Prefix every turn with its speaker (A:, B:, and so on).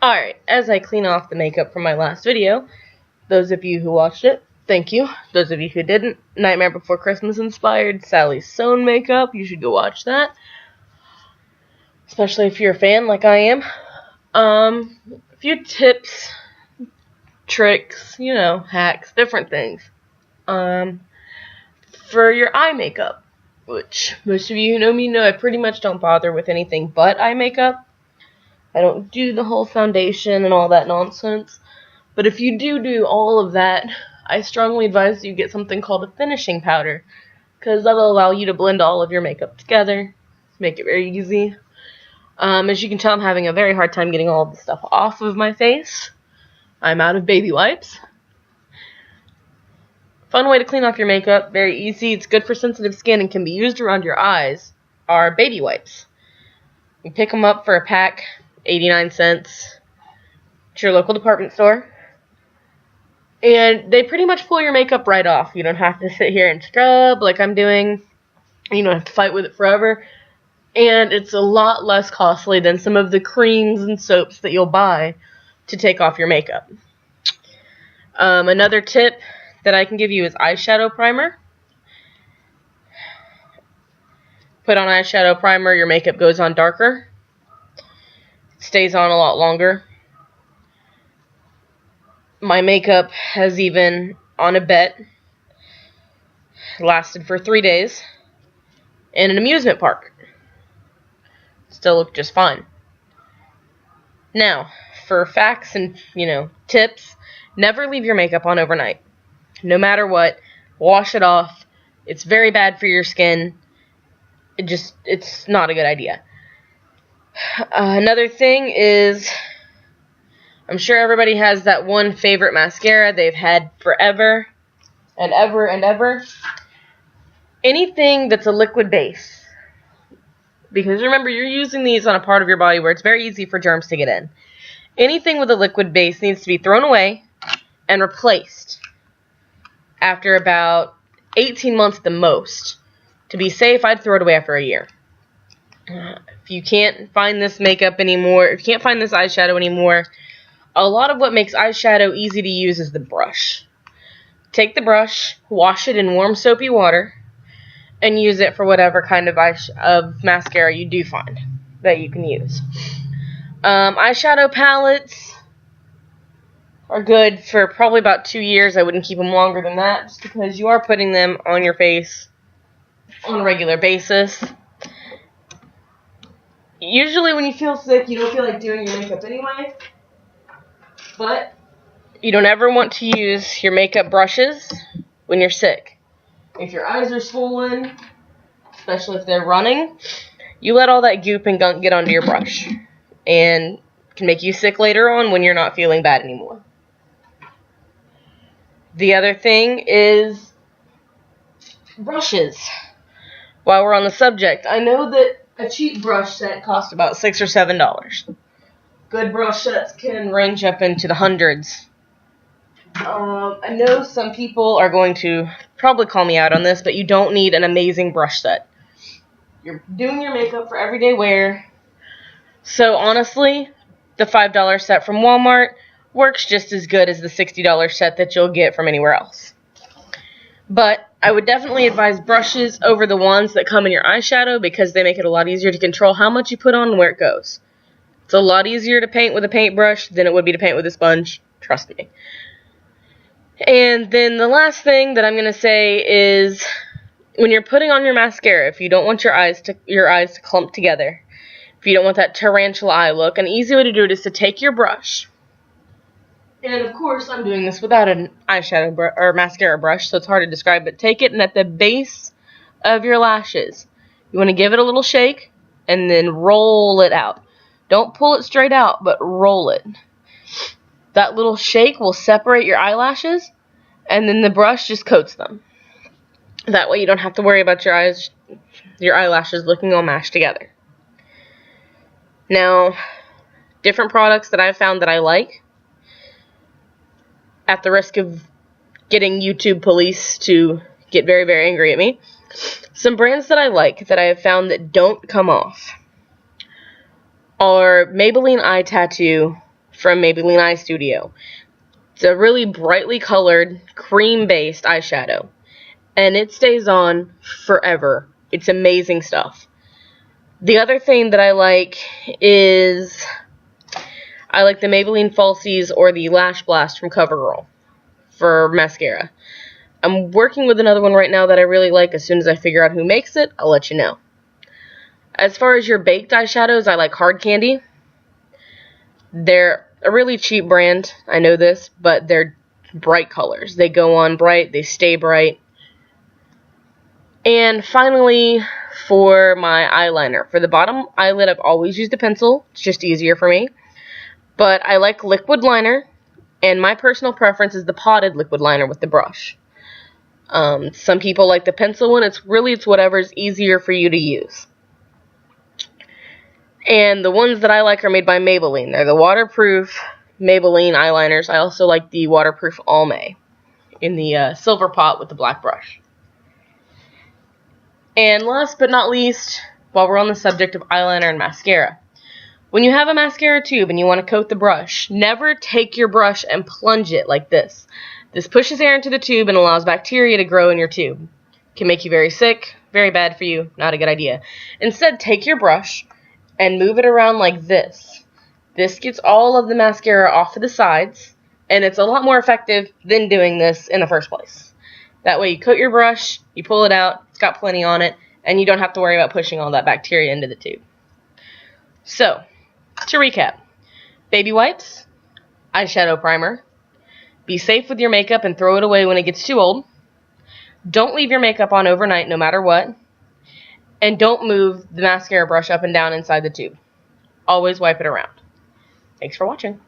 A: Alright, as I clean off the makeup from my last video, those of you who watched it, thank you. Those of you who didn't, Nightmare Before Christmas inspired Sally Sohn makeup, you should go watch that. Especially if you're a fan like I am. A few tips, tricks, hacks, different things. For your eye makeup, which most of you who know me know I pretty much don't bother with anything but eye makeup. I don't do the whole foundation and all that nonsense. But if you do all of that, I strongly advise you get something called a finishing powder, because that'll allow you to blend all of your makeup together, make it very easy. As you can tell, I'm having a very hard time getting all of the stuff off of my face. I'm out of baby wipes. Fun way to clean off your makeup, very easy, it's good for sensitive skin and can be used around your eyes, are baby wipes. You pick them up for a pack, 89 cents, at your local department store. And they pretty much pull your makeup right off. You don't have to sit here and scrub like I'm doing. You don't have to fight with it forever. And it's a lot less costly than some of the creams and soaps that you'll buy to take off your makeup. Another tip that I can give you is eyeshadow primer. Put on eyeshadow primer, your makeup goes on darker. It stays on a lot longer. My makeup has even, on a bet, lasted for 3 days in an amusement park. Still looked just fine. Now, for facts and, tips, never leave your makeup on overnight. No matter what, wash it off. It's very bad for your skin. It's not a good idea. Another thing is, I'm sure everybody has that one favorite mascara they've had forever and ever and ever. Anything that's a liquid base. Because remember, you're using these on a part of your body where it's very easy for germs to get in. Anything with a liquid base needs to be thrown away and replaced after about 18 months at the most. To be safe, I'd throw it away after a year. If you can't find this makeup anymore, if you can't find this eyeshadow anymore, a lot of what makes eyeshadow easy to use is the brush. Take the brush, wash it in warm soapy water, and use it for whatever kind of mascara you do find that you can use. Eyeshadow palettes are good for probably about 2 years. I wouldn't keep them longer than that, just because you are putting them on your face on a regular basis. Usually when you feel sick, you don't feel like doing your makeup anyway. But you don't ever want to use your makeup brushes when you're sick. If your eyes are swollen, especially if they're running, you let all that goop and gunk get onto your brush. And it can make you sick later on when you're not feeling bad anymore. The other thing is brushes. While we're on the subject, I know that a cheap brush set costs about $6 or $7. Good brush sets can range up into the hundreds. I know some people are going to probably call me out on this, but you don't need an amazing brush set. You're doing your makeup for everyday wear. So honestly, the $5 set from Walmart works just as good as the $60 set that you'll get from anywhere else. But I would definitely advise brushes over the ones that come in your eyeshadow, because they make it a lot easier to control how much you put on and where it goes. It's a lot easier to paint with a paintbrush than it would be to paint with a sponge. Trust me. And then the last thing that I'm going to say is, when you're putting on your mascara, if you don't want your eyes to clump together, if you don't want that tarantula eye look, an easy way to do it is to take your brush. And of course, I'm doing this without an eyeshadow or mascara brush, so it's hard to describe, but take it and at the base of your lashes, you want to give it a little shake and then roll it out. Don't pull it straight out, but roll it. That little shake will separate your eyelashes, and then the brush just coats them. That way you don't have to worry about your eyelashes looking all mashed together. Now, different products that I've found that I like, at the risk of getting YouTube police to get very, very angry at me, some brands that I like that I have found that don't come off are Maybelline Eye Tattoo from Maybelline Eye Studio. It's a really brightly colored, cream-based eyeshadow. And it stays on forever. It's amazing stuff. The other thing that I like is I like the Maybelline Falsies or the Lash Blast from CoverGirl for mascara. I'm working with another one right now that I really like. As soon as I figure out who makes it, I'll let you know. As far as your baked eyeshadows, I like Hard Candy. They're a really cheap brand, I know this, but they're bright colors. They go on bright, they stay bright. And finally, for my eyeliner. For the bottom eyelid, I've always used a pencil. It's just easier for me. But I like liquid liner, and my personal preference is the potted liquid liner with the brush. Some people like the pencil one. It's whatever's easier for you to use. And the ones that I like are made by Maybelline. They're the waterproof Maybelline eyeliners. I also like the waterproof Almay in the silver pot with the black brush. And last but not least, while we're on the subject of eyeliner and mascara, when you have a mascara tube and you want to coat the brush, never take your brush and plunge it like this. This pushes air into the tube and allows bacteria to grow in your tube. It can make you very sick, very bad for you, not a good idea. Instead, take your brush and move it around like this. This gets all of the mascara off of the sides, and it's a lot more effective than doing this in the first place. That way you coat your brush, you pull it out, it's got plenty on it, and you don't have to worry about pushing all that bacteria into the tube. So, to recap, baby wipes, eyeshadow primer, be safe with your makeup and throw it away when it gets too old, don't leave your makeup on overnight no matter what, and don't move the mascara brush up and down inside the tube. Always wipe it around. Thanks for watching.